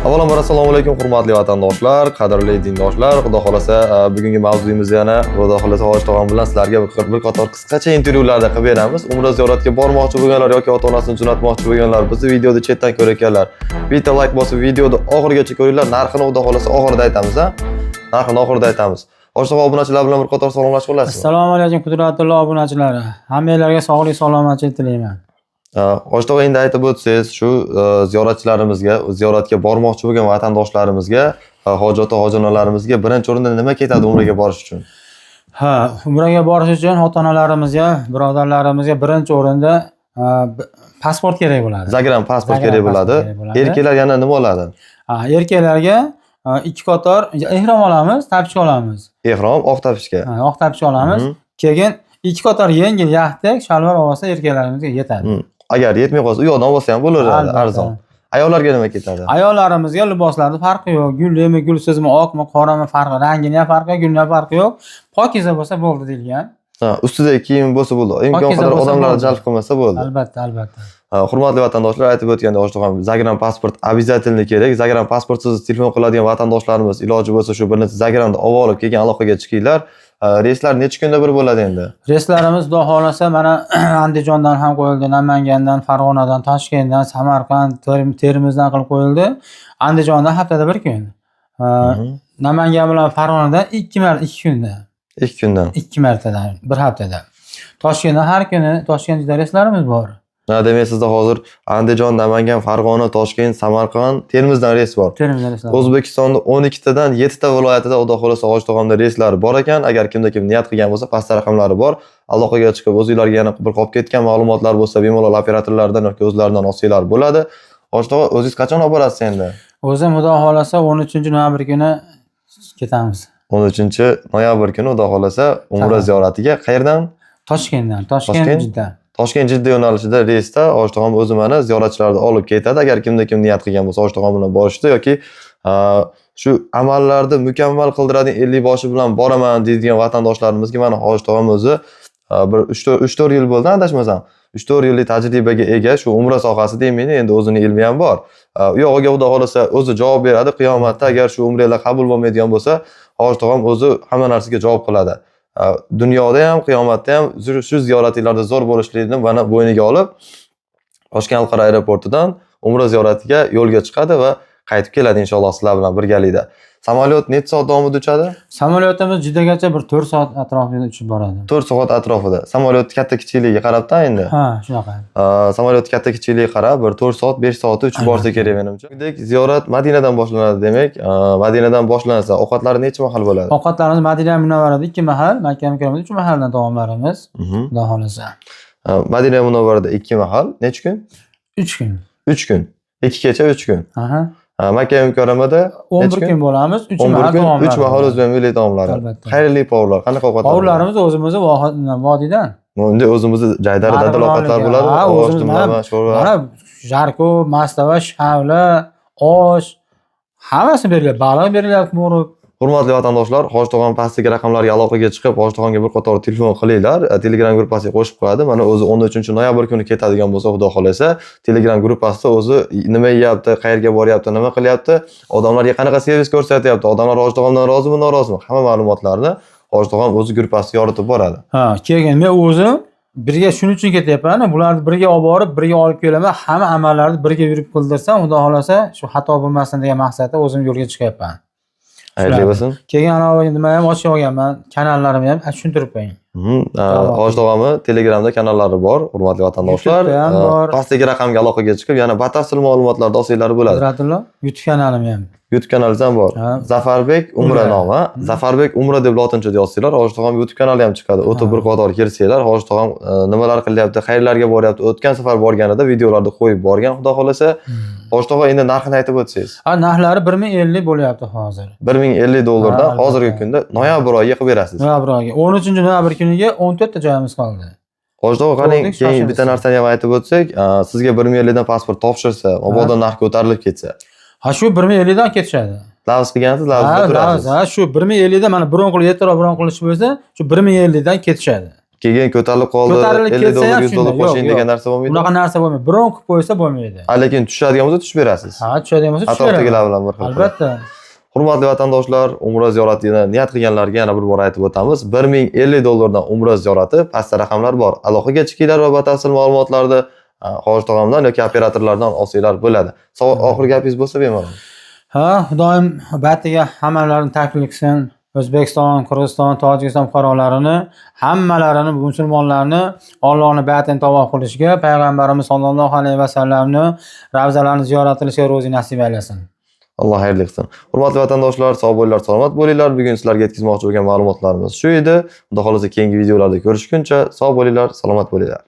Avvalambor assalomu alaykum hurmatli vatandoshlar, qadrli dindoshlar. Xudo xolasa bugungi mavzuyimiz yana Xudo xolasa Hoji tog'am bilan sizlarga bir qator qisqacha intervyularda qilib beramiz. Umra ziyoratiga bormoqchi bo'lganlar yoki ota-onasini jo'natmoqchi bo'lganlar bizni videoni chetdan ko'rayotganlar. Bitta like bosib videoni oxirigacha ko'ringlar. Narxini Xudo xolasa oxirida aytamiz, ha? Narxini oxirida aytamiz. Hoji tog'am obunachilar bilan bir qator salomlashib olasizmi? Assalomu alaykum qudratli obunachilari. Hammanglarga sog'lik salomatlik tilayman. Hoji tog'a endi aytib o'tsangiz, shu ziyoratchilarimizga, ziyoratga bormoqchi bo'lgan vatandoshlarimizga, hoji ota, hoji onalarimizga birinchi o'rinda nima ketadi umraga borish uchun? Umraga borish uchun ota-onalarimizga, birodarlarimizga birinchi o'rinda pasport kerak bo'ladi. Zagram pasport kerak bo'ladi. Erkaklar yana nima oladi? Erkaklarga ikki qator ehrom olamiz, tapchik olamiz. Ehrom, oq tapchika. Oq tapchik olamiz. Keyin ikki qator yengil yaxtak shalvar olsa erkaklarimizga yetadi. Agar yetmay qolsa, u yoqdan olsa ham bo'laveradi, arzon. Ayollarga nima ketadi? Ayollarimizga liboslarda farqi yo'q. Gullimi, gulsizmi, oqmi, qorami farqi, rangining ham farqi yo'q, gulning ham farqi yo'q. Pokiza bo'lsa bo'ldi deyilgan. Ustida kiyim bo'lsa bo'ldi. Imkon qadar odamlarni jalb qilmasa bo'ldi. Albatta, albatta. Hurmatli vatandoshlar, aytib o'tganda Hoji tog'am Zagram pasport обязательно kerak. Zagram pasportsiz telefon qiladigan vatandoshlarimiz iloji bo'lsa shu bir necha Zagramni olib olib keyin aloqaga chiqinglar. Reyslar necha kunda bir bo'ladi endi? Reyslarimiz xudo xolasa mana Andijondan ham qo'yildi, Namangandan, Farg'onadan, Toshkentdan, Samarqand, Termizdan qilib qo'yildi. Andijondan haftada bir kun. Namangan bilan Farg'onadan 2 kunda. 2 kundan. 2 martadan, bir haftada. Toshkentdan har kuni Toshkentda reyslarimiz bor. Demak, sizda hozir Andijon, Namangan, Farg'ona, Toshkent, Samarqand, Termizdan reys bor. Termizdan reyslar. O'zbekistonda 12 tadan 7 ta viloyatida xudo xolasa Hoji tog'amda reyslar bor ekan. Agar kimda kim niyat qilgan bo'lsa, pastda raqamlari bor. Aloqaga chiqib o'zingizlarga yana bir qolib ketgan ma'lumotlar bo'lsa, bemalol operatorlardan yoki o'zlaridan olsanglar bo'ladi. Hoji tog'a, o'zingiz qachon olib borasiz endi? O'zim xudo xolasa 13-noyabr kuni ketamiz. 13-noyabr kuni xudo xolasa umra ziyoratiga qayerdan? Toshkentdan, Toshkent Jidda. Toshkent Jidda yo'nalishida reysda Hoji tog'am o'zi mana ziyoratchilarni olib ketadi. Agar kimda kim niyat qilgan bo'lsa Hoji tog'am bilan borishdi yoki shu amallarni mukammal qildiradigan 50 boshi bilan boraman deydigan vatandoshlarimizga mana Hoji tog'am o'zi bir 3-4 yil bo'ldi adashmasam. 3-4 yillik tajribaga ega shu umra sohasida emaydi, endi o'zining ilmi ham bor. U yog'iga xudo xolasa o'zi javob beradi. Qiyomatda agar shu umralar qabul bo'lmaydigan bo'lsa, Hoji tog'am o'zi hamma narsaga javob qiladi. Dunyoda ham, qiyomatda ham shu ziyoratlarda zo'r bo'lishlikni mana bo'yniga olib, Toshkent xalqaro aeroportidan umra ziyoratiga yo'lga chiqadi va qaytib keladi inshaalloh sizlar bilan birgalikda. Samolyot necha soat davomida uchadi? Samolyotimiz Jiddagacha bir 4 soat atrofida uchib boradi. 4 soat atrofida. Samolyot katta kichikligiga qarabdan endi. Shunaqa. Samolyot katta kichikligiga qarab bir 4 soat, 5 soat uchib borsa kerak menimcha. Shuningdek, ziyorat Madinadan boshlanadi demak. Madinadan boshlansa, ovqatlari necha mahal bo'ladi? Ovqatlarimiz Madina Munavvarada 2 mahal, Makka mukarramada 3 mahaldan taomlarimiz. Xudo xolasa. Madina Munavvarada 2 mahal, necha kun? 3 kun. 3 kun. 2 kecha 3 kun. Makka mukarramada 11 kun bo'lamiz, 3 mahal taomlar. 3 mahal o'zbek milliy taomlari. Xayrli povlar, qanaqa ovqatlar? Povlarimiz o'zimizni vodiydan. Endi o'zimizni jaydaridan ovqatlar bo'ladi. Osh, sho'rva. Mana jarko, mastava, shavla, osh hammasi beriladi. Baliq beriladi, mo'rib. Hurmatli vatandoshlar, Hoji tog'am pastdagi raqamlarga aloqaga chiqib, Hoji tog'amga bir qator telefon qilinglar. Telegram gruppasiga qo'shib qo'yadi. Mana o'zi 13-noyabr kuni ketadigan bo'lsa, xudo xolasa, Telegram gruppasida o'zi nima yeyapti, qayerga boryapti, nima qilyapti, odamlarga qanaqa servis ko'rsatyapti, odamlar Hoji tog'amdan rozimi, norozimi, hamma ma'lumotlarni Hoji tog'am o'zi gruppasiga yoritib boradi. Keyin men o'zim birga shuning uchun ketyapman. Bularni birga olib borib, birga olib kelaman. Hamma amallarni birga yurib qildirsam, xudo xolasa, shu xato bo'lmasin degan maqsadda o'zim yo'lga chiqyapman. Xayrli bo'lsin. Keyin ana nima ham ochib olganman, kanallarimni ham tushuntirib qo'ying. Hoji tog'amni Telegramda kanallari bor, hurmatli vatandoshlar. Pastdagi raqamga aloqaga chiqib, yana batafsil ma'lumotlarni olsanglar bo'ladi. Qudratullo, YouTube kanalim ham. YouTube kanalingiz ham bor. Zafarbek Umra nomi. Zafarbek Umra deb lotinchada yozsanglar, Hoji tog'am YouTube kanali ham chiqadi. O'tib bir qator kirsanglar, Hoji tog'am nimalar qilyapti, qayerlarga boryapti. O'tgan safar borganida videolarda qo'yib borgan, xudo xolasa. Hoji tog'a endi narxini aytib o'tsangiz. Narxlari 1050 bo'lyapti hozir. 1050 dollardan hozirgi kunda noyabr oyiga qilib berasiz. Noyabr oyiga. 13-noyabr kuniga 14 ta joyimiz qoldi. Hoji tog'a, qani keyin bitta narsani ham aytib o'tsak, sizga 1050 dan pasport topshirsa, mabodo narx ko'tarilib ketsa. Shu 1050 dan ketishadi. Lavz qilgansiz, lavzda turasiz. Shu 1050 dan mana biron qilib ertaroq biron qilish bo'lsa, shu 1050 dan ketishadi. keyin ko'tarilib qoldi, Ko'tarilib 50 ketsa dollar, ham 100 dollar shunday. qo'shing Yo'q, degan yo'q. narsa bo'lmaydi. Unaqa narsa bo'lmaydi. Biron qilib qo'ysa bo'lmaydi. Lekin tushadigan bo'lsa tushib berasiz. Ha, tushadigan bo'lsa Atrofdagilar bilan bir xil. Albatta. Hurmatli vatandoshlar, umra ziyoratini niyat qilganlarga yana bir bor aytib o'tamiz. 1050 dollardan umra ziyorati, pastda raqamlar bor. Aloqa kechikinglar va batafsil ma'lumotlarni Xo'sh tog'amdan yoki operatorlardan olsanglar bo'ladi. Oxirgi gapingiz bo'lsa bemalol. Ha, Xudoyim batiga hammalarini taklif qilsin. O'zbekiston, Qirg'iziston, Tojikiston fuqarolarini, hammalarini musulmonlarni Allohning batini tavof qilishga, payg'ambarimiz sollallohu alayhi vasallamni ravzalarini ziyorat qilishga ro'zi nasib aylasin. Alloh xayrli qilsin. Hurmatli vatandoshlar, sog' bo'linglar, salomat bo'linglar. Bugun sizlarga yetkazmoqchi bo'lgan ma'lumotlarimiz shu edi. Xudo xolasa keyingi videolarda ko'rishguncha sog' bo'linglar, salomat bo'linglar.